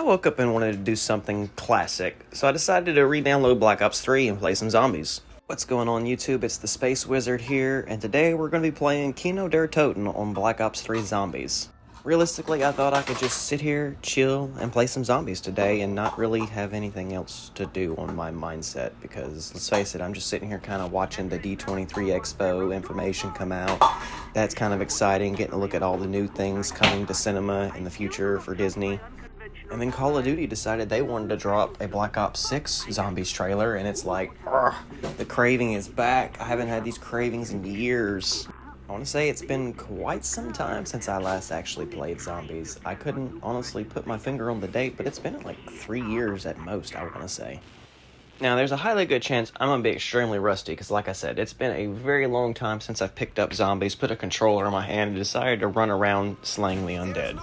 I woke up and wanted to do something classic, so I decided to re-download Black Ops 3 and play some zombies. What's going on YouTube? It's the Space Wizard here, and today we're going to be playing Kino Der Toten on Black Ops 3 Zombies. Realistically, I thought I could just sit here, chill, and play some zombies today and not really have anything else to do on my mindset, because, let's face it, I'm just sitting here kind of watching the D23 Expo information come out. That's kind of exciting, getting a look at all the new things coming to cinema in the future for Disney. And then Call of Duty decided they wanted to drop a Black Ops 6 Zombies trailer, and it's like, the craving is back. I haven't had these cravings in years. I want to say it's been quite some time since I last actually played Zombies. I couldn't honestly put my finger on the date, but it's been like 3 years at most, I want to say. Now, there's a highly good chance I'm going to be extremely rusty, because like I said, it's been a very long time since I've picked up Zombies, put a controller in my hand, and decided to run around slaying the undead.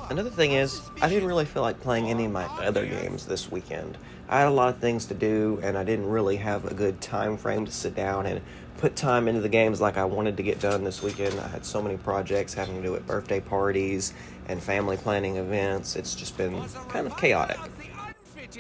Another thing is, I didn't really feel like playing any of my other games this weekend. I had a lot of things to do, and I didn't really have a good time frame to sit down and put time into the games like I wanted to get done this weekend. I had so many projects having to do with birthday parties and family planning events. It's just been kind of chaotic.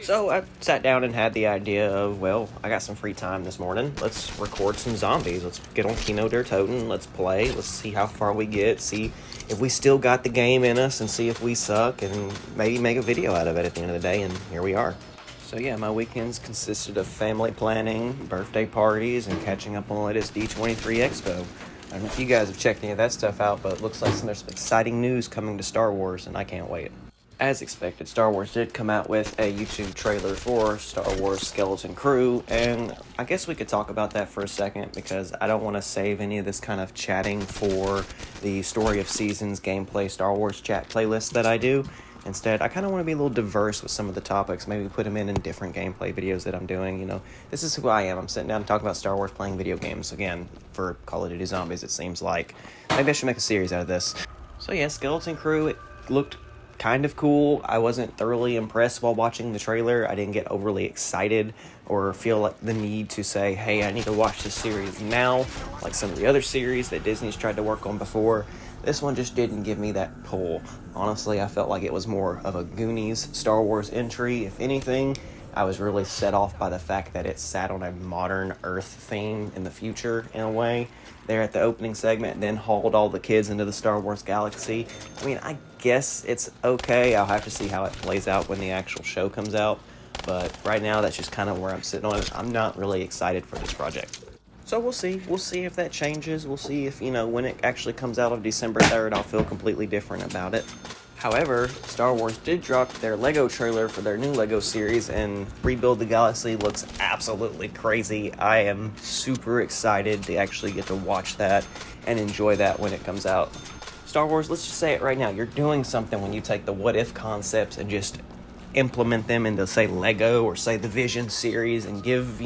So I sat down and had the idea of, well, I got some free time this morning. Let's record some zombies. Let's get on Kino Der Toten. Let's play. Let's see how far we get. See if we still got the game in us and see if we suck and maybe make a video out of it at the end of the day. And here we are. So yeah, my weekends consisted of family planning, birthday parties, and catching up on the latest D23 Expo. I don't know if you guys have checked any of that stuff out, but it looks like there's some exciting news coming to Star Wars, and I can't wait. As expected, Star Wars did come out with a YouTube trailer for Star Wars Skeleton Crew, and I guess we could talk about that for a second, because I don't want to save any of this kind of chatting for the Story of Seasons gameplay Star Wars chat playlist that I do. Instead, I kind of want to be a little diverse with some of the topics, maybe put them in different gameplay videos that I'm doing. You know, this is who I am. I'm sitting down and talking about Star Wars, playing video games, again, for Call of Duty Zombies, it seems like. Maybe I should make a series out of this. So yeah, Skeleton Crew, it looked kind of cool. I wasn't thoroughly impressed while watching the trailer. I didn't get overly excited or feel like the need to say, hey, I need to watch this series now, like some of the other series that Disney's tried to work on before. This one just didn't give me that pull. Honestly, I felt like it was more of a Goonies Star Wars entry. If anything, I was really set off by the fact that it sat on a modern Earth theme in the future, in a way, there at the opening segment, and then hauled all the kids into the Star Wars galaxy. I mean, I guess it's okay. I'll have to see how it plays out when the actual show comes out. But right now, that's just kind of where I'm sitting on it. I'm not really excited for this project. So we'll see. We'll see if that changes. We'll see if, when it actually comes out on December 3rd, I'll feel completely different about it. However, Star Wars did drop their Lego trailer for their new Lego series, and Rebuild the Galaxy looks absolutely crazy. I am super excited to actually get to watch that and enjoy that when it comes out. Star Wars, let's just say it right now, you're doing something when you take the what-if concepts and just implement them into, say, Lego or, say, the Vision series and give,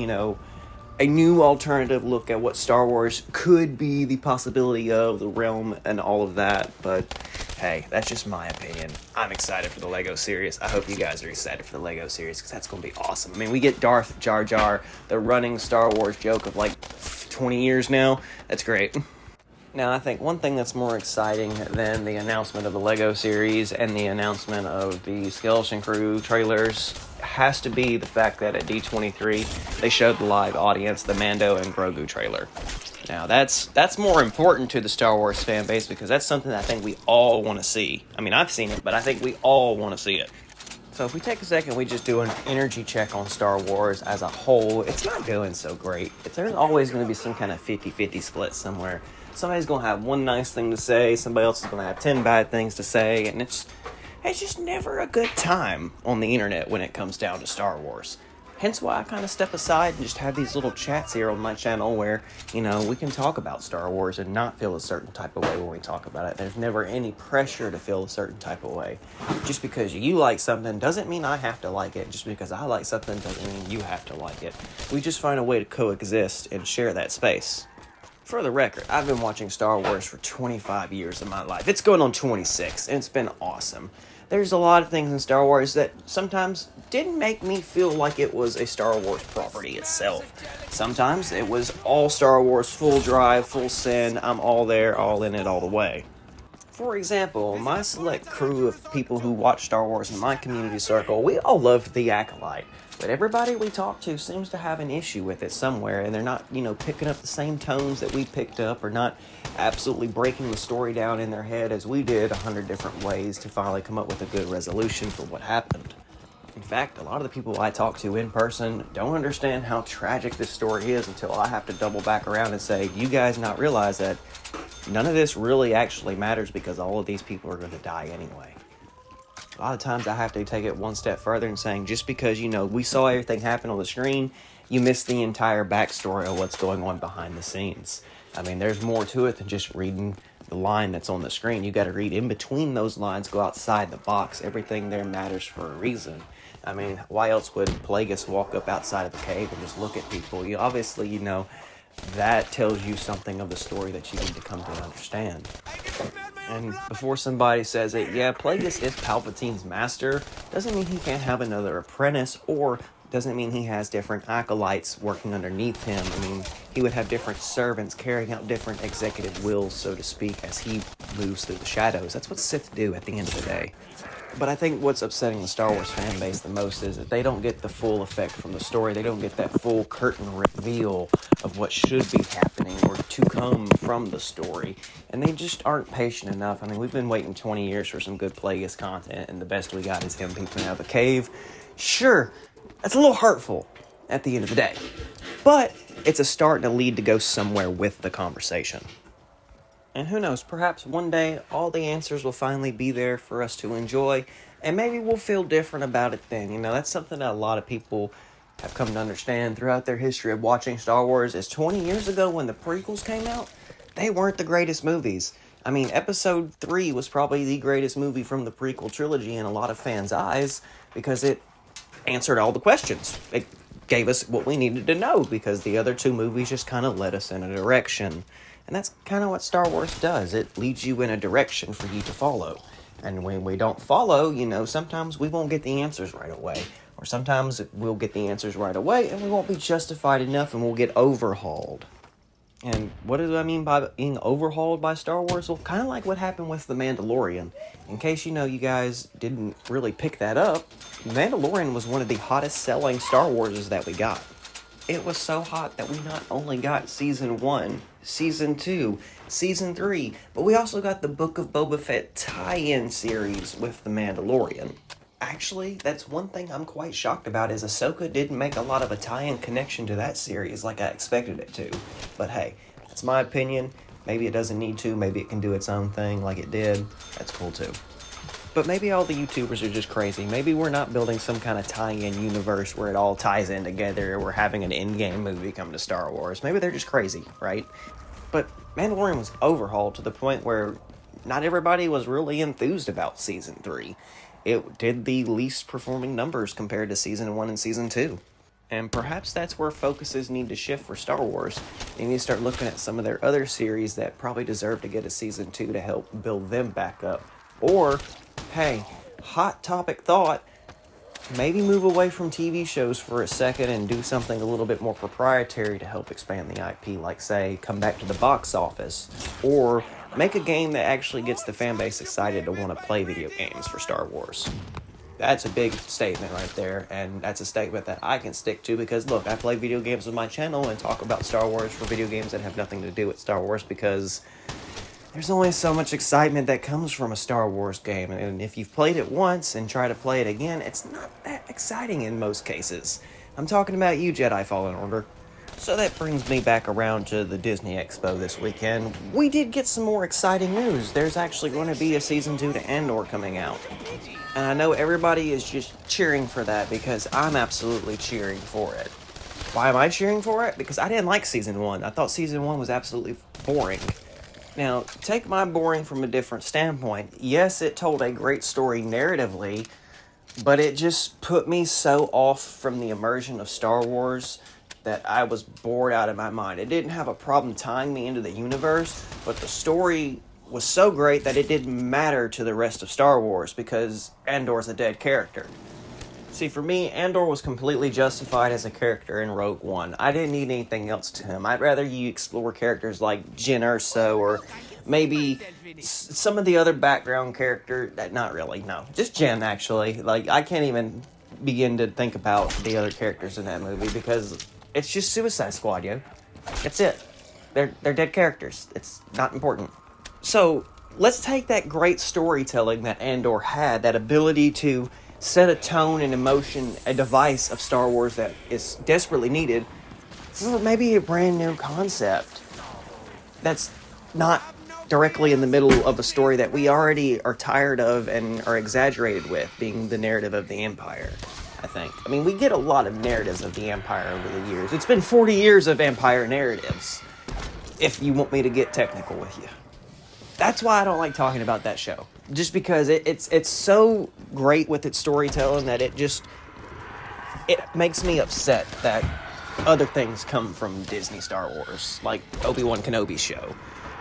a new alternative look at what Star Wars could be, the possibility of, the realm, and all of that. But hey, that's just my opinion. I'm excited for the Lego series. I hope you guys are excited for the Lego series, because that's going to be awesome. I mean, we get Darth Jar Jar, the running Star Wars joke of like 20 years now. That's great. Now, I think one thing that's more exciting than the announcement of the Lego series and the announcement of the Skeleton Crew trailers has to be the fact that at D23, they showed the live audience the Mando and Grogu trailer. Now, that's more important to the Star Wars fan base, because that's something that I think we all want to see. I mean, I've seen it, but I think we all want to see it. So if we take a second, we just do an energy check on Star Wars as a whole, it's not doing so great. There's always going to be some kind of 50-50 split somewhere. Somebody's going to have one nice thing to say, somebody else is going to have 10 bad things to say, and it's just never a good time on the internet when it comes down to Star Wars. Hence why I kind of step aside and just have these little chats here on my channel where, we can talk about Star Wars and not feel a certain type of way when we talk about it. There's never any pressure to feel a certain type of way. Just because you like something doesn't mean I have to like it. Just because I like something doesn't mean you have to like it. We just find a way to coexist and share that space. For the record, I've been watching Star Wars for 25 years of my life. It's going on 26, and it's been awesome. There's a lot of things in Star Wars that sometimes didn't make me feel like it was a Star Wars property itself. Sometimes it was all Star Wars, full drive, full send, I'm all there, all in it, all the way. For example, my select crew of people who watch Star Wars in my community circle, we all love The Acolyte. But everybody we talk to seems to have an issue with it somewhere, and they're not, picking up the same tones that we picked up, or not absolutely breaking the story down in their head as we did 100 different ways to finally come up with a good resolution for what happened. In fact, a lot of the people I talk to in person don't understand how tragic this story is until I have to double back around and say, you guys not realize that none of this really actually matters because all of these people are going to die anyway. A lot of times I have to take it one step further and saying, just because, we saw everything happen on the screen, you missed the entire backstory of what's going on behind the scenes. I mean, there's more to it than just reading the line that's on the screen. You got to read in between those lines, go outside the box. Everything there matters for a reason. I mean, why else would Plagueis walk up outside of the cave and just look at people? Obviously, that tells you something of the story that you need to come to understand. And before somebody says it, yeah, Plagueis is Palpatine's master, doesn't mean he can't have another apprentice, or doesn't mean he has different acolytes working underneath him. I mean, he would have different servants carrying out different executive wills, so to speak, as he moves through the shadows. That's what Sith do at the end of the day. But I think what's upsetting the Star Wars fan base the most is that they don't get the full effect from the story. They don't get that full curtain reveal of what should be happening or to come from the story. And they just aren't patient enough. I mean, we've been waiting 20 years for some good Plagueis content, and the best we got is him peeping out of the cave. Sure, that's a little hurtful at the end of the day. But it's a start and a lead to go somewhere with the conversation. And who knows, perhaps one day all the answers will finally be there for us to enjoy, and maybe we'll feel different about it then. That's something that a lot of people have come to understand throughout their history of watching Star Wars. Is 20 years ago when the prequels came out, they weren't the greatest movies. I mean, Episode 3 was probably the greatest movie from the prequel trilogy in a lot of fans' eyes because it answered all the questions. It gave us what we needed to know because the other two movies just kind of led us in a direction. And that's kind of what Star Wars does. It leads you in a direction for you to follow. And when we don't follow, sometimes we won't get the answers right away. Or sometimes we'll get the answers right away and we won't be justified enough and we'll get overhauled. And what do I mean by being overhauled by Star Wars? Well, kind of like what happened with The Mandalorian. In case you guys didn't really pick that up, Mandalorian was one of the hottest selling Star Warses that we got. It was so hot that we not only got Season 1, Season 2, Season 3, but we also got the Book of Boba Fett tie-in series with The Mandalorian. Actually, that's one thing I'm quite shocked about is Ahsoka didn't make a lot of a tie-in connection to that series like I expected it to. But hey, that's my opinion. Maybe it doesn't need to. Maybe it can do its own thing like it did. That's cool too. But maybe all the YouTubers are just crazy. Maybe we're not building some kind of tie-in universe where it all ties in together. We're having an in-game movie come to Star Wars. Maybe they're just crazy, right? But Mandalorian was overhauled to the point where not everybody was really enthused about Season 3. It did the least performing numbers compared to Season 1 and Season 2. And perhaps that's where focuses need to shift for Star Wars. They need to start looking at some of their other series that probably deserve to get a Season 2 to help build them back up. Or, hey, hot topic thought, maybe move away from TV shows for a second and do something a little bit more proprietary to help expand the IP, like, say, come back to the box office, or make a game that actually gets the fan base excited to want to play video games for Star Wars. That's a big statement right there, and that's a statement that I can stick to because, look, I play video games on my channel and talk about Star Wars for video games that have nothing to do with Star Wars because there's only so much excitement that comes from a Star Wars game, and if you've played it once and try to play it again, it's not that exciting in most cases. I'm talking about you, Jedi Fallen Order. So that brings me back around to the Disney Expo this weekend. We did get some more exciting news. There's actually going to be a Season 2 to Andor coming out. And I know everybody is just cheering for that because I'm absolutely cheering for it. Why am I cheering for it? Because I didn't like Season 1. I thought Season 1 was absolutely boring. Now, take my boring from a different standpoint. Yes, it told a great story narratively, but it just put me so off from the immersion of Star Wars that I was bored out of my mind. It didn't have a problem tying me into the universe, but the story was so great that it didn't matter to the rest of Star Wars because Andor's a dead character. See, for me, Andor was completely justified as a character in Rogue One. I didn't need anything else to him. I'd rather you explore characters like Jyn Erso or maybe some of the other background character, not really, no. Just Jen, actually. Like, I can't even begin to think about the other characters in that movie because it's just Suicide Squad, yo. That's it. They're dead characters. It's not important. So, let's take that great storytelling that Andor had, that ability to set a tone and emotion, a device of Star Wars that is desperately needed, for maybe a brand new concept that's not directly in the middle of a story that we already are tired of and are exaggerated with, being the narrative of the Empire, I think. I mean, we get a lot of narratives of the Empire over the years. It's been 40 years of Empire narratives, if you want me to get technical with you. That's why I don't like talking about that show. Just because it's so great with its storytelling that it makes me upset that other things come from Disney Star Wars, like Obi-Wan Kenobi's show.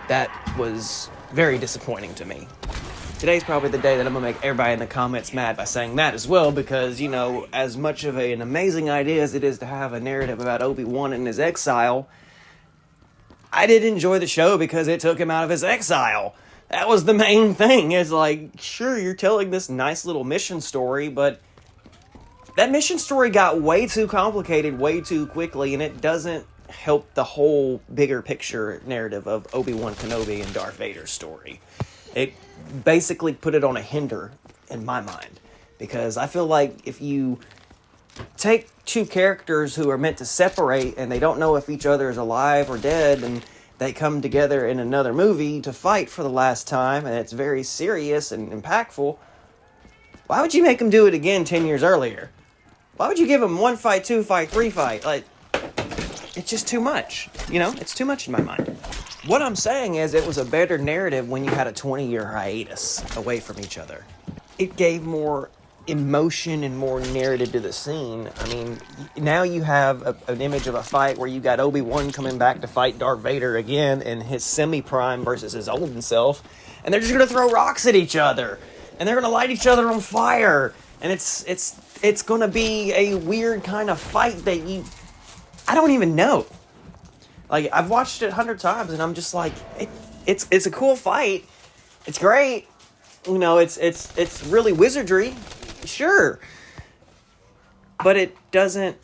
That was very disappointing to me. Today's probably the day that I'm going to make everybody in the comments mad by saying that as well, because, you know, as much of an amazing idea as it is to have a narrative about Obi-Wan and his exile, I did enjoy the show because it took him out of his exile. That was the main thing. It's like, sure, you're telling this nice little mission story, but that mission story got way too complicated way too quickly, and it doesn't help the whole bigger picture narrative of Obi-Wan Kenobi and Darth Vader's story. It basically put it on a hinder in my mind, because I feel like if you take two characters who are meant to separate and they don't know if each other is alive or dead, and they come together in another movie to fight for the last time, and it's very serious and impactful, why would you make them do it again 10 years earlier? Why would you give them 1 fight, 2 fight, 3 fight? Like, it's just too much. You know, it's too much in my mind. What I'm saying is it was a better narrative when you had a 20-year hiatus away from each other. It gave more emotion and more narrative to the scene. I mean, now you have an image of a fight where you got Obi-Wan coming back to fight Darth Vader again in his semi-prime versus his olden self, and they're just going to throw rocks at each other, and they're going to light each other on fire, and it's going to be a weird kind of fight that I don't even know. Like, I've watched it 100 times, and I'm just like, it's a cool fight. It's great. You know, it's really wizardry. Sure. But it doesn't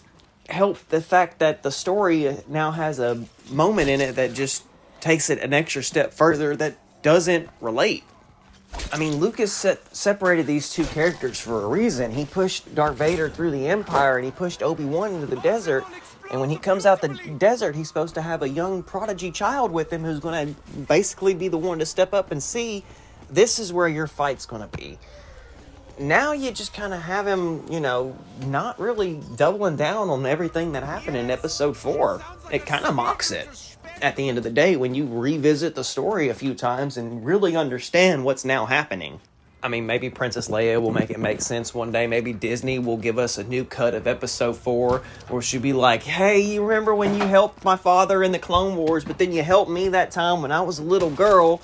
help the fact that the story now has a moment in it that just takes it an extra step further that doesn't relate. I mean, Lucas separated these two characters for a reason. He pushed Darth Vader through the Empire, and he pushed Obi-Wan into the desert. And when he comes out the desert, he's supposed to have a young prodigy child with him who's going to basically be the one to step up and see, this is where your fight's going to be. Now you just kind of have him, you know, not really doubling down on everything that happened in episode 4. It kind of mocks it at the end of the day when you revisit the story a few times and really understand what's now happening. I mean, maybe Princess Leia will make it make sense one day. Maybe Disney will give us a new cut of episode 4, or she'll be like, hey, you remember when you helped my father in the Clone Wars, but then you helped me that time when I was a little girl?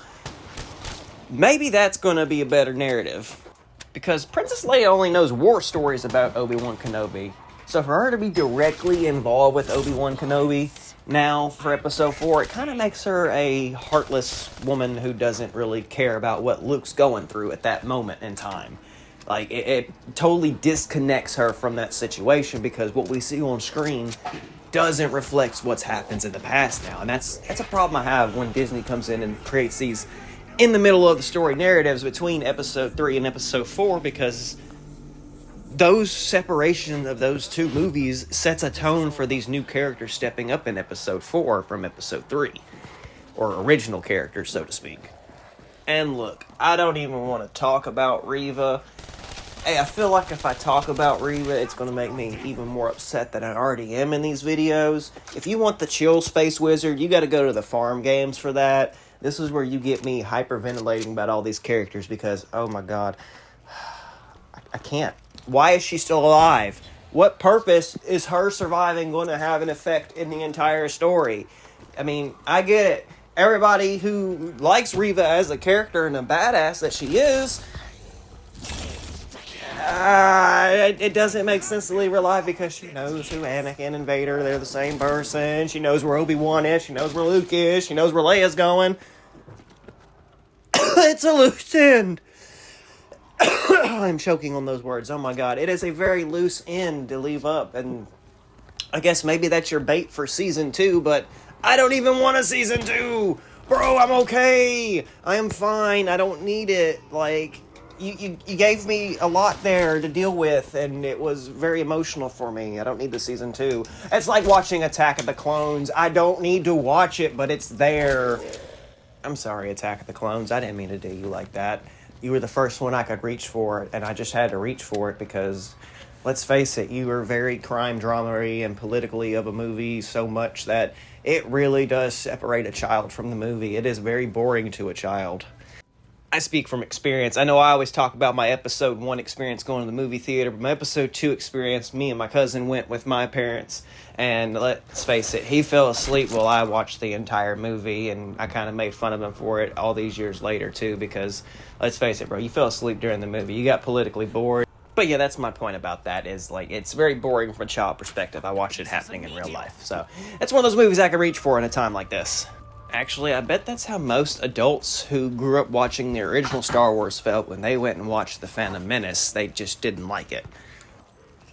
Maybe that's going to be a better narrative. Because Princess Leia only knows war stories about Obi-Wan Kenobi. So for her to be directly involved with Obi-Wan Kenobi now for episode 4, it kind of makes her a heartless woman who doesn't really care about what Luke's going through at that moment in time. Like, it totally disconnects her from that situation, because what we see on screen doesn't reflect what happens in the past now. And that's a problem I have when Disney comes in and creates these in the middle of the story narratives between episode 3 and episode 4, because those separation of those two movies sets a tone for these new characters stepping up in episode 4 from episode 3, or original characters, so to speak. And look, I don't even want to talk about Reva. Hey, I feel like if I talk about Reva, it's going to make me even more upset than I already am in these videos. If you want the chill Space Wizard, you got to go to the farm games for that. This is where you get me hyperventilating about all these characters because, oh my god, I can't. Why is she still alive? What purpose is her surviving going to have an effect in the entire story? I mean, I get it. Everybody who likes Reva as a character and a badass that she is, it doesn't make sense to leave her alive because she knows who Anakin and Vader, they're the same person. She knows where Obi-Wan is. She knows where Luke is. She knows where Leia's going. It's a loose end. I'm choking on those words. Oh my god. It is a very loose end to leave up, and I guess maybe that's your bait for season 2, but I don't even want a season 2! Bro, I'm okay! I am fine. I don't need it. Like, you gave me a lot there to deal with, and it was very emotional for me. I don't need the season 2. It's like watching Attack of the Clones. I don't need to watch it, but it's there. I'm sorry, Attack of the Clones. I didn't mean to do you like that. You were the first one I could reach for, and I just had to reach for it because, let's face it, you were very crime drama-y and politically of a movie so much that it really does separate a child from the movie. It is very boring to a child. I speak from experience. I know I always talk about my episode 1 experience going to the movie theater, but my episode 2 experience, me and my cousin went with my parents, and let's face it, he fell asleep while I watched the entire movie, and I kind of made fun of him for it all these years later, too, because, let's face it, bro, you fell asleep during the movie. You got politically bored. But yeah, that's my point about that, is, like, it's very boring from a child perspective. I watched it happening in real life, so it's one of those movies I could reach for in a time like this. Actually, I bet that's how most adults who grew up watching the original Star Wars felt when they went and watched The Phantom Menace. They just didn't like it.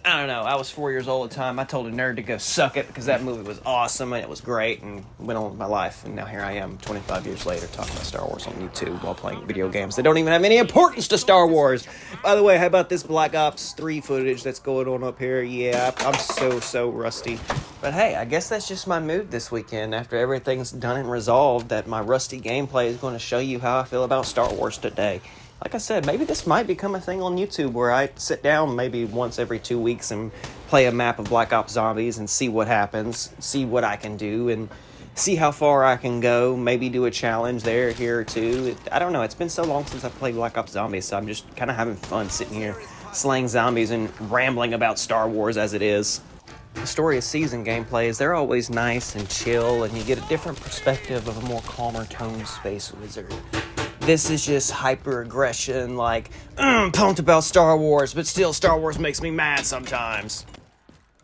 I don't know, I was 4 years old at the time. I told a nerd to go suck it because that movie was awesome and it was great, and went on with my life. And now here I am 25 years later talking about Star Wars on YouTube while playing video games that don't even have any importance to Star Wars. By the way, how about this Black Ops 3 footage that's going on up here? Yeah, I'm so rusty. But hey, I guess that's just my mood this weekend. After everything's done and resolved, that my rusty gameplay is going to show you how I feel about Star Wars today. Like I said, maybe this might become a thing on YouTube where I sit down maybe once every 2 weeks and play a map of Black Ops Zombies and see what happens, see what I can do, and see how far I can go. Maybe do a challenge there, here, or two. I don't know. It's been so long since I've played Black Ops Zombies, so I'm just kind of having fun sitting here slaying zombies and rambling about Star Wars as it is. The Story of Season gameplays, they're always nice and chill, and you get a different perspective of a more calmer toned space wizard. This is just hyper-aggression, like, pumped about Star Wars, but still Star Wars makes me mad sometimes.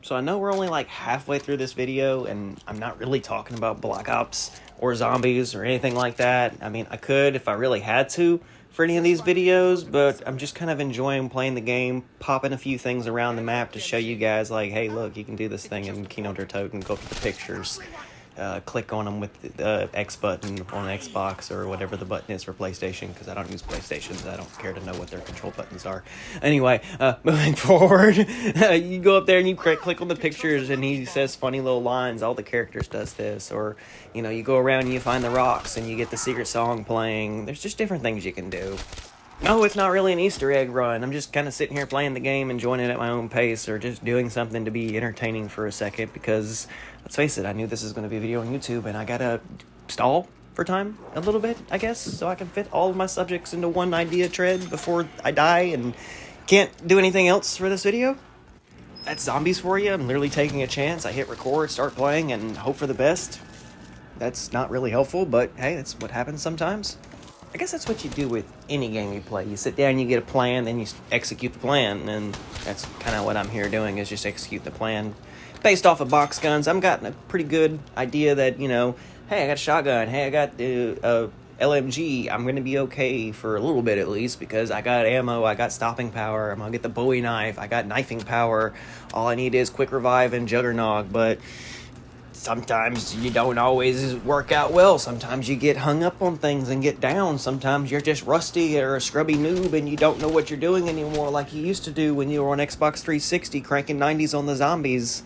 So I know we're only like halfway through this video, and I'm not really talking about Black Ops or zombies or anything like that. I mean, I could if I really had to for any of these videos, but I'm just kind of enjoying playing the game, popping a few things around the map to show you guys, like, hey, look, you can do this thing in Kino Der Toten, go to the pictures. Click on them with the X button on Xbox or whatever the button is for PlayStation, because I don't use PlayStations. I don't care to know what their control buttons are. Anyway, moving forward, you go up there and you click on the pictures, and he says funny little lines. All the characters does this. Or, you know, you go around and you find the rocks and you get the secret song playing. There's just different things you can do. No, it's not really an Easter egg run. I'm just kind of sitting here playing the game, enjoying it at my own pace, or just doing something to be entertaining for a second, because, let's face it, I knew this is going to be a video on YouTube, and I gotta stall for time a little bit, I guess, so I can fit all of my subjects into one idea thread before I die and can't do anything else for this video. That's zombies for you. I'm literally taking a chance. I hit record, start playing, and hope for the best. That's not really helpful, but hey, that's what happens sometimes. I guess that's what you do with any game you play. You sit down, you get a plan, then you execute the plan, and that's kind of what I'm here doing, is just execute the plan. Based off of box guns, I'm gotten a pretty good idea that, you know, hey, I got a shotgun, hey, I got the LMG, I'm going to be okay for a little bit at least, because I got ammo, I got stopping power, I'm going to get the Bowie knife, I got knifing power, all I need is quick revive and juggernog, but sometimes you don't always work out well. Sometimes you get hung up on things and get down. Sometimes you're just rusty or a scrubby noob and you don't know what you're doing anymore like you used to do when you were on Xbox 360 cranking 90s on the zombies.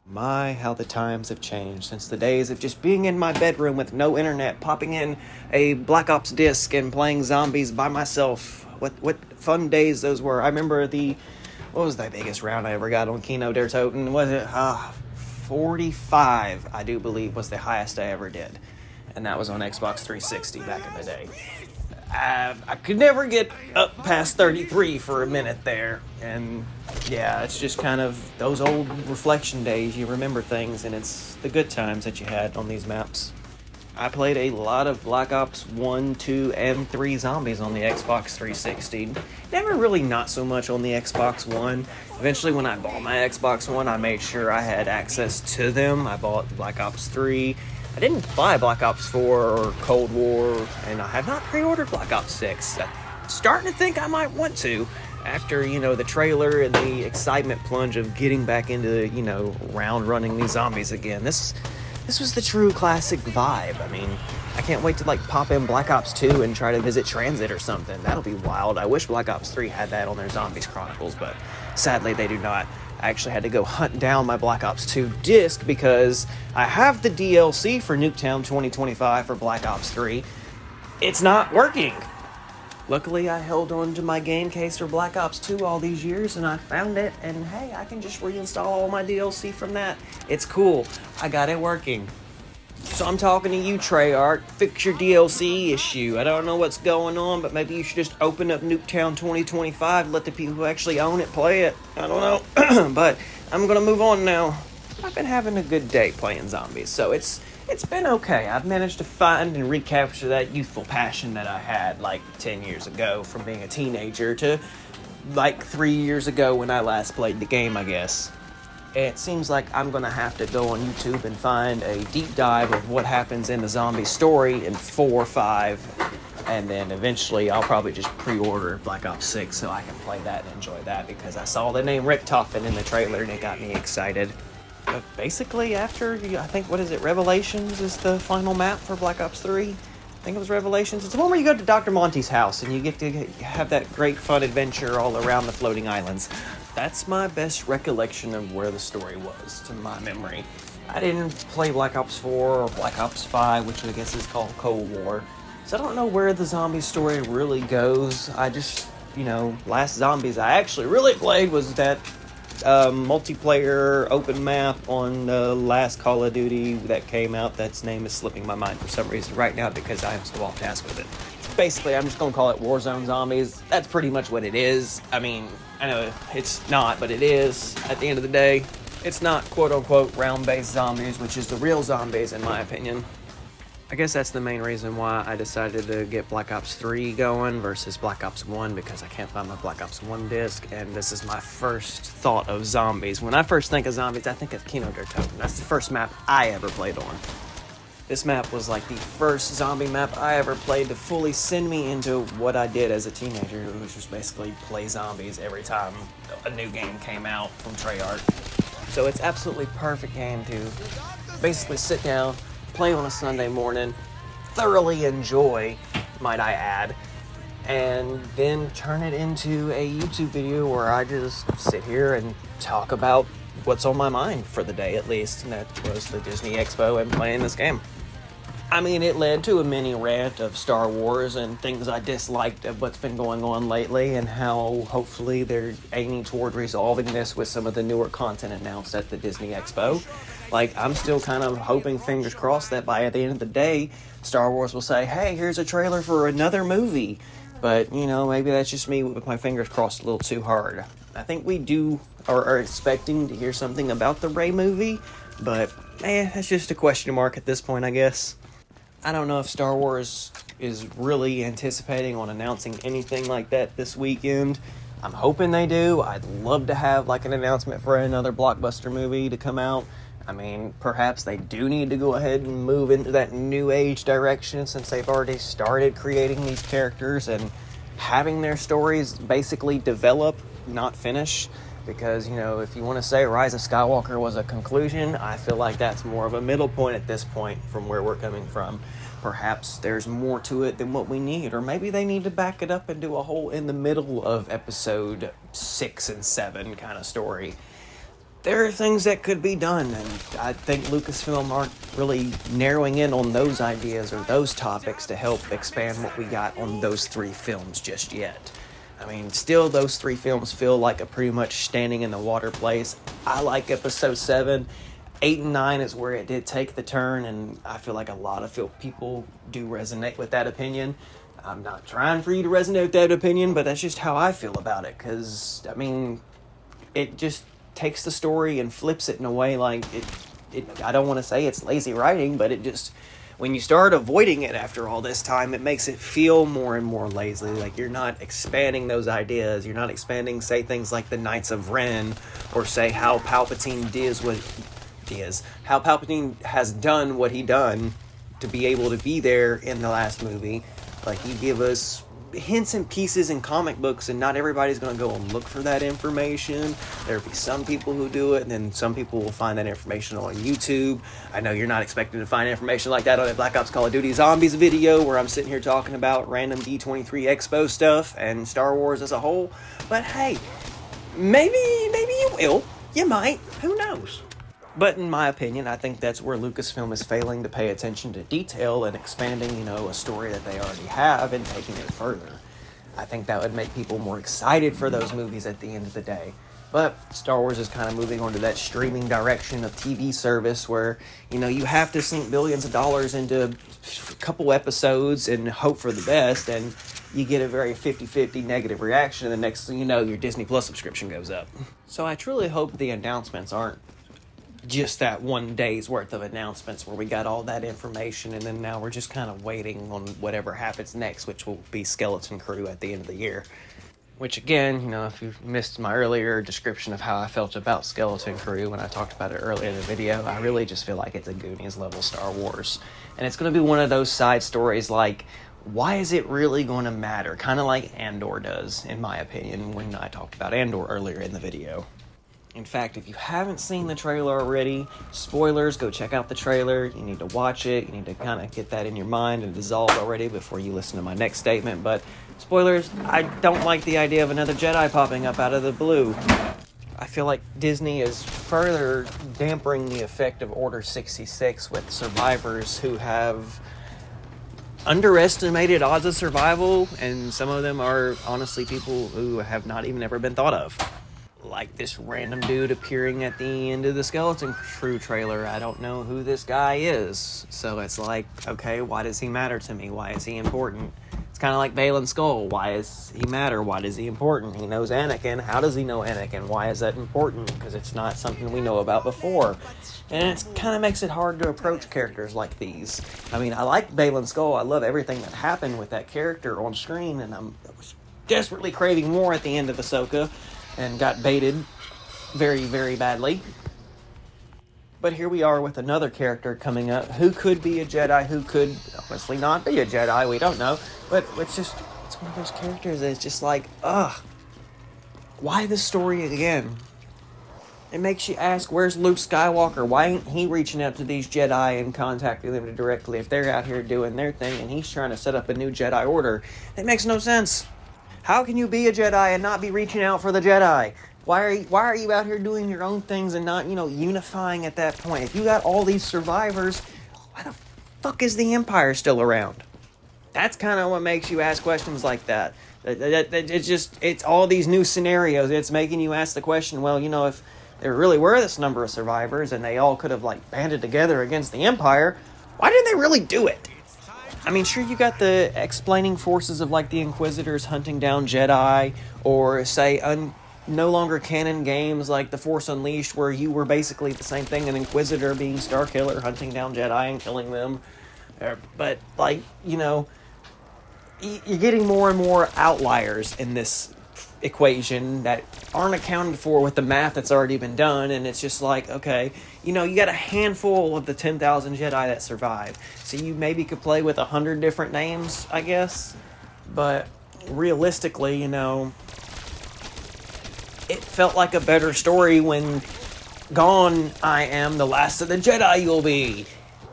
My, how the times have changed since the days of just being in my bedroom with no internet, popping in a Black Ops disc and playing zombies by myself. What fun days those were. I remember what was the biggest round I ever got on Kino Der Toten? Was it 45, I do believe, was the highest I ever did. And that was on Xbox 360 back in the day. I could never get up past 33 for a minute there. And yeah, it's just kind of those old reflection days. You remember things, and it's the good times that you had on these maps. I played a lot of Black Ops 1, 2, and 3 zombies on the Xbox 360. Never really not so much on the Xbox One. Eventually, when I bought my Xbox One, I made sure I had access to them. I bought Black Ops 3, I didn't buy Black Ops 4 or Cold War, and I have not pre-ordered Black Ops 6. I'm starting to think I might want to after, the trailer and the excitement plunge of getting back into, round running these zombies again. This was the true classic vibe. I mean, I can't wait to pop in Black Ops 2 and try to visit Transit or something. That'll be wild. I wish Black Ops 3 had that on their Zombies Chronicles, but sadly they do not. I actually had to go hunt down my Black Ops 2 disc because I have the DLC for Nuketown 2025 for Black Ops 3. It's not working. Luckily, I held on to my game case for Black Ops 2 all these years, and I found it, and hey, I can just reinstall all my DLC from that. It's cool. I got it working. So I'm talking to you, Treyarch. Fix your DLC issue. I don't know what's going on, but maybe you should just open up Nuketown 2025 and let the people who actually own it play it. I don't know. But I'm going to move on now. I've been having a good day playing zombies, so it's been okay. I've managed to find and recapture that youthful passion that I had 10 years ago from being a teenager to 3 years ago when I last played the game, I guess. It seems like I'm going to have to go on YouTube and find a deep dive of what happens in the zombie story in 4 or 5, and then eventually I'll probably just pre-order Black Ops 6 so I can play that and enjoy that because I saw the name Richtofen in the trailer and it got me excited. But basically after, I think, Revelations is the final map for Black Ops 3? I think it was Revelations. It's the one where you go to Dr. Monty's house and you get to have that great fun adventure all around the floating islands. That's my best recollection of where the story was, to my memory. I didn't play Black Ops 4 or Black Ops 5, which I guess is called Cold War. So I don't know where the zombie story really goes. I just, last Zombies I actually really played was that multiplayer open map on the last Call of Duty that came out. That's name is slipping my mind for some reason right now because I am so off task with it. Basically, I'm just going to call it Warzone Zombies. That's pretty much what it is. I mean, I know it's not, but it is. At the end of the day, it's not quote-unquote round-based zombies, which is the real zombies in my opinion. I guess that's the main reason why I decided to get Black Ops 3 going versus Black Ops 1 because I can't find my Black Ops 1 disc, and this is my first thought of zombies. When I first think of zombies, I think of Kino Der Toten. That's the first map I ever played on. This map was the first zombie map I ever played to fully send me into what I did as a teenager, which was basically play zombies every time a new game came out from Treyarch. So it's absolutely perfect game to basically sit down, play on a Sunday morning, thoroughly enjoy, might I add, and then turn it into a YouTube video where I just sit here and talk about what's on my mind for the day at least, and that was the Disney Expo and playing this game. I mean, it led to a mini rant of Star Wars and things I disliked of what's been going on lately and how hopefully they're aiming toward resolving this with some of the newer content announced at the Disney Expo. I'm still kind of hoping, fingers crossed, that by the end of the day, Star Wars will say, hey, here's a trailer for another movie. But, maybe that's just me with my fingers crossed a little too hard. I think we are expecting to hear something about the Rey movie, but, that's just a question mark at this point, I guess. I don't know if Star Wars is really anticipating on announcing anything like that this weekend. I'm hoping they do. I'd love to have an announcement for another blockbuster movie to come out. I mean, perhaps they do need to go ahead and move into that new age direction since they've already started creating these characters and having their stories basically develop, not finish. Because, if you want to say Rise of Skywalker was a conclusion, I feel like that's more of a middle point at this point from where we're coming from. Perhaps there's more to it than what we need, or maybe they need to back it up and do a whole in the middle of episode 6 and 7 kind of story. There are things that could be done, and I think Lucasfilm aren't really narrowing in on those ideas or those topics to help expand what we got on those 3 films just yet. I mean, still, those 3 films feel like a pretty much standing in the water place. I like episode 7. 8 and 9 is where it did take the turn, and I feel like a lot of people do resonate with that opinion. I'm not trying for you to resonate with that opinion, but that's just how I feel about it, because, I mean, it just takes the story and flips it in a way I don't want to say it's lazy writing, but it just... When you start avoiding it after all this time, it makes it feel more and more lazy. You're not expanding those ideas. You're not expanding, say, things like the Knights of Ren, or say how Palpatine is. How Palpatine has done what he done to be able to be there in the last movie. Like, he give us hints and pieces in comic books, and not everybody's going to go and look for that information. There'll be some people who do it, and then some people will find that information on YouTube. I know you're not expecting to find information like that on a Black Ops Call of Duty Zombies video, where I'm sitting here talking about random D23 Expo stuff and Star Wars as a whole. But hey, maybe you will. You might. Who knows? But in my opinion, I think that's where Lucasfilm is failing to pay attention to detail and expanding, a story that they already have and taking it further. I think that would make people more excited for those movies at the end of the day. But Star Wars is kind of moving on to that streaming direction of TV service where, you have to sink billions of dollars into a couple episodes and hope for the best, and you get a very 50-50 negative reaction, and the next thing you know, your Disney Plus subscription goes up. So I truly hope the announcements aren't just that one day's worth of announcements where we got all that information and then now we're just kind of waiting on whatever happens next, which will be Skeleton Crew at the end of the year. Which again, if you've missed my earlier description of how I felt about Skeleton Crew when I talked about it earlier in the video, I really just feel like it's a Goonies level Star Wars. And it's going to be one of those side stories like, why is it really going to matter? Kind of like Andor does, in my opinion, when I talked about Andor earlier in the video. In fact, if you haven't seen the trailer already, spoilers, go check out the trailer. You need to watch it. You need to kind of get that in your mind and dissolve already before you listen to my next statement. But spoilers, I don't like the idea of another Jedi popping up out of the blue. I feel like Disney is further dampering the effect of Order 66 with survivors who have underestimated odds of survival, and some of them are honestly people who have not even ever been thought of. Like this random dude appearing at the end of the Skeleton Crew trailer. I don't know who this guy is. So it's like, okay, why does he matter to me? Why is he important? It's kind of like Balin Skull. Why does he matter? Why is he important? He knows Anakin. How does he know Anakin? Why is that important? Because it's not something we know about before. And it kind of makes it hard to approach characters like these. I mean, I like Balin Skull. I love everything that happened with that character on screen. And I was desperately craving more at the end of Ahsoka. And got baited very, very badly. But here we are with another character coming up who could be a Jedi, who could honestly not be a Jedi, we don't know. But it's one of those characters that's just like, why this story again? It makes you ask, where's Luke Skywalker? Why ain't he reaching out to these Jedi and contacting them directly if they're out here doing their thing and he's trying to set up a new Jedi Order? It makes no sense. How can you be a Jedi and not be reaching out for the Jedi? Why are you out here doing your own things and not, unifying at that point? If you got all these survivors, why the fuck is the Empire still around? That's kind of what makes you ask questions like that. It's all these new scenarios. It's making you ask the question, well, if there really were this number of survivors and they all could have, banded together against the Empire, why didn't they really do it? I mean, sure, you got the explaining forces of, the Inquisitors hunting down Jedi, or, say, no longer canon games like The Force Unleashed, where you were basically the same thing, an Inquisitor being Starkiller, hunting down Jedi and killing them. But, you're getting more and more outliers in this equation that aren't accounted for with the math that's already been done, and it's just like, okay, you got a handful of the 10,000 Jedi that survived, so you maybe could play with 100 different names, I guess, but realistically, it felt like a better story when gone I am, the last of the Jedi you'll be.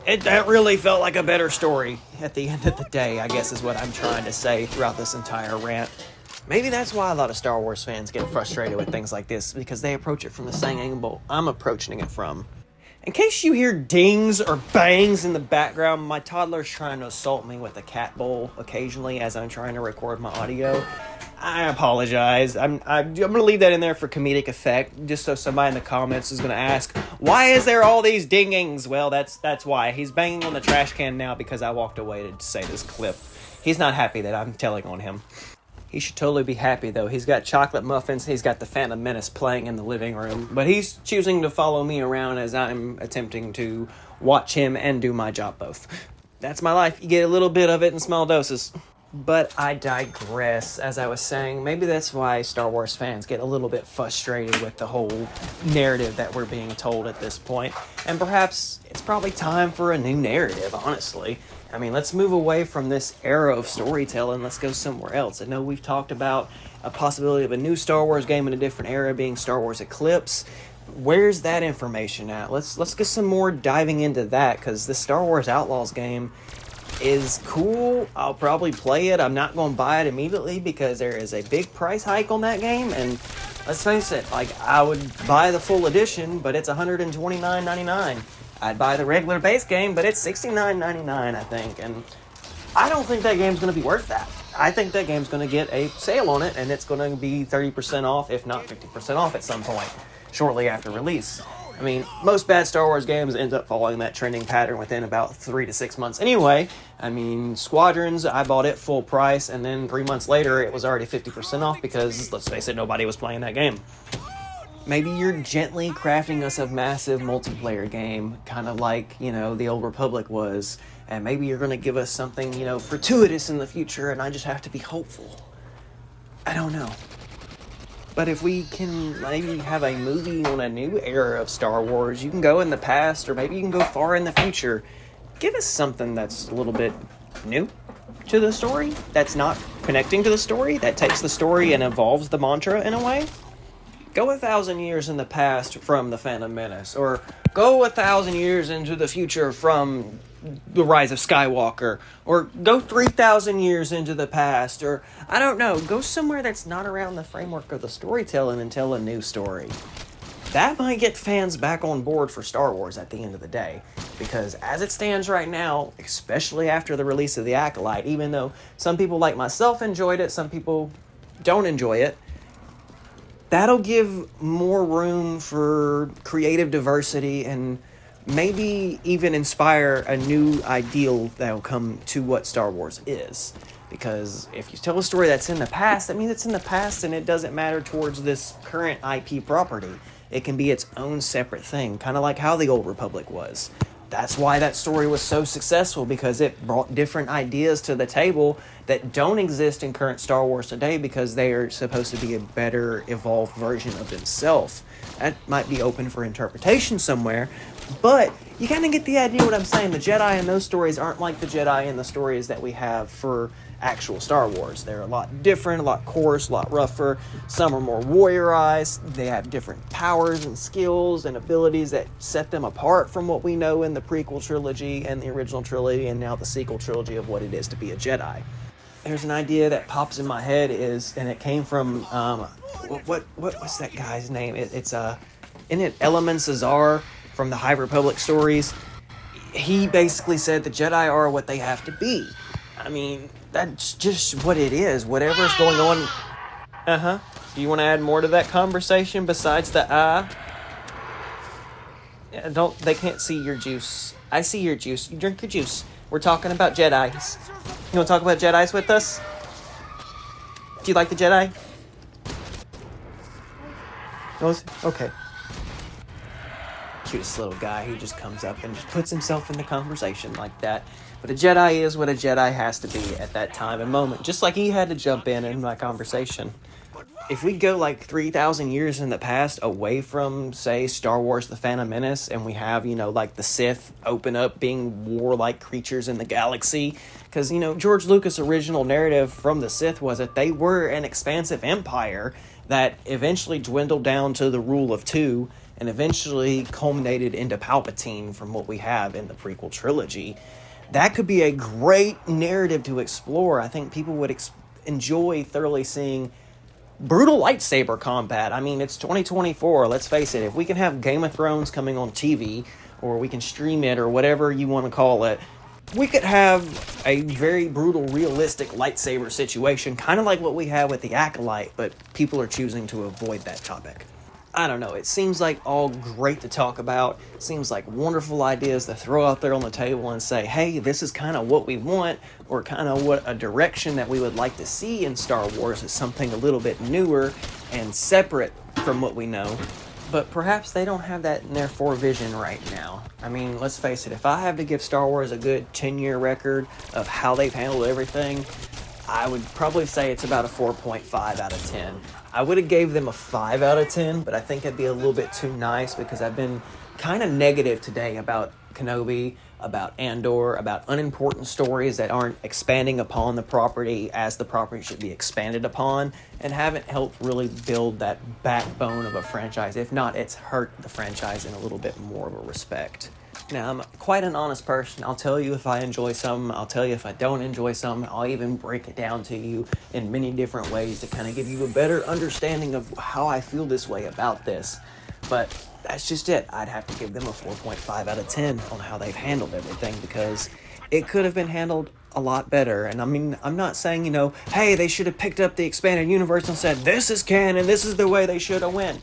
That really felt like a better story at the end of the day, I guess is what I'm trying to say throughout this entire rant. Maybe that's why a lot of Star Wars fans get frustrated with things like this, because they approach it from the same angle I'm approaching it from. In case you hear dings or bangs in the background, my toddler's trying to assault me with a cat bowl occasionally as I'm trying to record my audio. I apologize. I'm going to leave that in there for comedic effect, just so somebody in the comments is going to ask, why is there all these dingings? Well, that's why. He's banging on the trash can now because I walked away to say this clip. He's not happy that I'm telling on him. He should totally be happy, though. He's got chocolate muffins. He's got the Phantom Menace playing in the living room. But he's choosing to follow me around as I'm attempting to watch him and do my job both. That's my life. You get a little bit of it in small doses. But I digress. As I was saying, maybe that's why Star Wars fans get a little bit frustrated with the whole narrative that we're being told at this point. And perhaps it's probably time for a new narrative, honestly. I mean, let's move away from this era of storytelling. Let's go somewhere else. I know we've talked about a possibility of a new Star Wars game in a different era being Star Wars Eclipse. Where's that information at? Let's get some more diving into that, because the Star Wars Outlaws game is cool. I'll probably play it. I'm not going to buy it immediately because there is a big price hike on that game, and let's face it, like, I would buy the full edition, but it's $129.99. I'd buy the regular base game, but it's $69.99, I think, and I don't think that game's going to be worth that. I think that game's going to get a sale on it, and it's going to be 30% off, if not 50% off at some point shortly after release. I mean, most bad Star Wars games end up following that trending pattern within about 3 to 6 months anyway. I mean, Squadrons, I bought it full price, and then 3 months later, it was already 50% off because, let's face it, nobody was playing that game. Maybe you're gently crafting us a massive multiplayer game, kind of like, the Old Republic was, and maybe you're going to give us something, fortuitous in the future, and I just have to be hopeful. I don't know. But if we can maybe have a movie on a new era of Star Wars, you can go in the past, or maybe you can go far in the future. Give us something that's a little bit new to the story, that's not connecting to the story, that takes the story and evolves the mantra in a way. Go 1,000 years in the past from The Phantom Menace, or go 1,000 years into the future from The Rise of Skywalker, or go 3,000 years into the past, or, I don't know, go somewhere that's not around the framework of the storytelling and tell a new story. That might get fans back on board for Star Wars at the end of the day, because as it stands right now, especially after the release of The Acolyte, even though some people like myself enjoyed it, some people don't enjoy it, that'll give more room for creative diversity and maybe even inspire a new ideal that'll come to what Star Wars is. Because if you tell a story that's in the past, that means it's in the past and it doesn't matter towards this current IP property. It can be its own separate thing, kind of like how the Old Republic was. That's why that story was so successful, because it brought different ideas to the table that don't exist in current Star Wars today, because they are supposed to be a better evolved version of themselves. That might be open for interpretation somewhere, but you kind of get the idea what I'm saying. The Jedi in those stories aren't like the Jedi in the stories that we have for actual Star Wars. They're a lot different, a lot coarse, a lot rougher. Some are more warriorized. They have different powers and skills and abilities that set them apart from what we know in the prequel trilogy and the original trilogy and now the sequel trilogy of what it is to be a Jedi. There's an idea that pops in my head and it came from what's that guy's name? It's isn't it Element Cesar from the High Republic stories? He basically said the Jedi are what they have to be. I mean, that's just what it is. Whatever's going on. Do you want to add more to that conversation besides the Yeah, they can't see your juice. I see your juice. You drink your juice. We're talking about Jedis. You want to talk about Jedis with us? Do you like the Jedi? Okay. Cutest little guy. He just comes up and just puts himself in the conversation like that. But a Jedi is what a Jedi has to be at that time and moment. Just like he had to jump in my conversation. If we go like 3,000 years in the past away from, say, Star Wars The Phantom Menace, and we have, like the Sith open up being warlike creatures in the galaxy. Because, George Lucas' original narrative from the Sith was that they were an expansive empire that eventually dwindled down to the rule of two and eventually culminated into Palpatine from what we have in the prequel trilogy. That could be a great narrative to explore. I think people would enjoy thoroughly seeing brutal lightsaber combat. I mean, it's 2024. Let's face it. If we can have Game of Thrones coming on TV, or we can stream it, or whatever you want to call it, we could have a very brutal, realistic lightsaber situation, kind of like what we have with the Acolyte, but people are choosing to avoid that topic. I don't know, it seems like all great to talk about. It seems like wonderful ideas to throw out there on the table and say, hey, this is kind of what we want, or kind of what a direction that we would like to see in Star Wars is something a little bit newer and separate from what we know. But perhaps they don't have that in their forevision right now. I mean, let's face it, if I have to give Star Wars a good 10-year record of how they've handled everything, I would probably say it's about a 4.5 out of 10. I would have gave them a 5 out of 10, but I think it'd be a little bit too nice because I've been kind of negative today about Kenobi, about Andor, about unimportant stories that aren't expanding upon the property as the property should be expanded upon, and haven't helped really build that backbone of a franchise. If not, it's hurt the franchise in a little bit more of a respect. Now, I'm quite an honest person. I'll tell you if I enjoy some. I'll tell you if I don't enjoy some. I'll even break it down to you in many different ways to kind of give you a better understanding of how I feel this way about this. But that's just it. I'd have to give them a 4.5 out of 10 on how they've handled everything, because it could have been handled a lot better. And I mean, I'm not saying, hey, they should have picked up the expanded universe and said, this is canon, this is the way they should have went.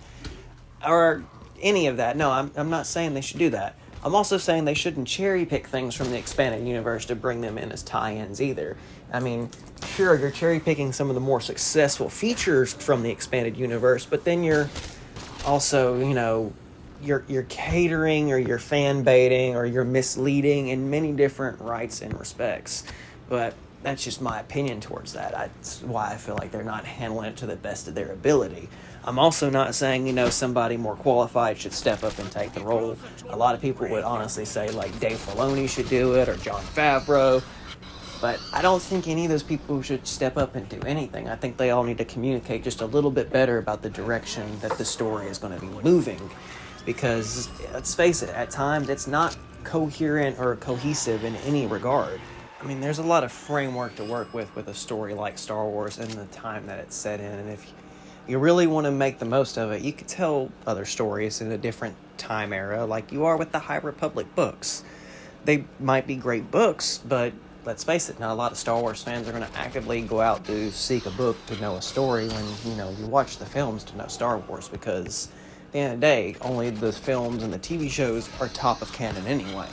Or any of that. No, I'm not saying they should do that. I'm also saying they shouldn't cherry pick things from the expanded universe to bring them in as tie-ins either. I mean, sure, you're cherry picking some of the more successful features from the expanded universe, but then you're also, you're catering, or you're fan baiting, or you're misleading in many different rights and respects. But that's just my opinion towards that. That's why I feel like they're not handling it to the best of their ability. I'm also not saying, somebody more qualified should step up and take the role. A lot of people would honestly say, like, Dave Filoni should do it, or Jon Favreau. But I don't think any of those people should step up and do anything. I think they all need to communicate just a little bit better about the direction that the story is going to be moving. Because, let's face it, at times it's not coherent or cohesive in any regard. I mean, there's a lot of framework to work with a story like Star Wars and the time that it's set in. And if you really want to make the most of it, you could tell other stories in a different time era, like you are with the High Republic books. They might be great books, but let's face it, not a lot of Star Wars fans are going to actively go out to seek a book to know a story when, you watch the films to know Star Wars, because at the end of the day, only the films and the TV shows are top of canon anyway.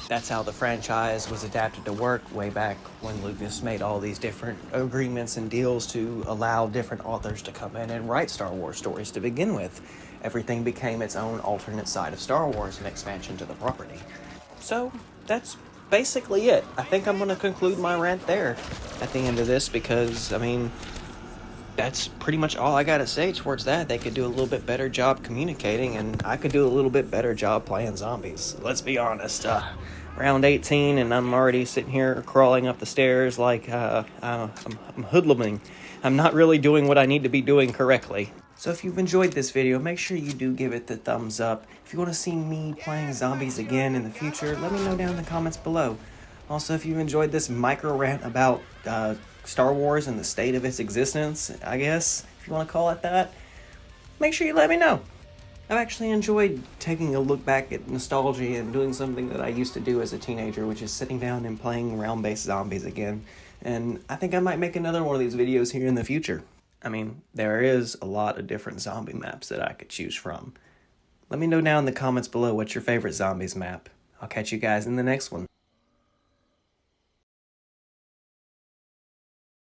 That's how the franchise was adapted to work way back when Lucas made all these different agreements and deals to allow different authors to come in and write Star Wars stories to begin with. Everything became its own alternate side of Star Wars and expansion to the property. So, that's basically it. I think I'm going to conclude my rant there at the end of this, because, I mean, that's pretty much all I got to say towards that. They could do a little bit better job communicating, and I could do a little bit better job playing zombies. Let's be honest. Round 18, and I'm already sitting here crawling up the stairs like I'm hoodluming. I'm not really doing what I need to be doing correctly. So if you've enjoyed this video, make sure you do give it the thumbs up. If you want to see me playing zombies again in the future, let me know down in the comments below. Also, if you enjoyed this micro-rant about Star Wars and the state of its existence, I guess, if you want to call it that, make sure you let me know. I've actually enjoyed taking a look back at nostalgia and doing something that I used to do as a teenager, which is sitting down and playing round-based zombies again. And I think I might make another one of these videos here in the future. I mean, there is a lot of different zombie maps that I could choose from. Let me know down in the comments below what's your favorite zombies map. I'll catch you guys in the next one.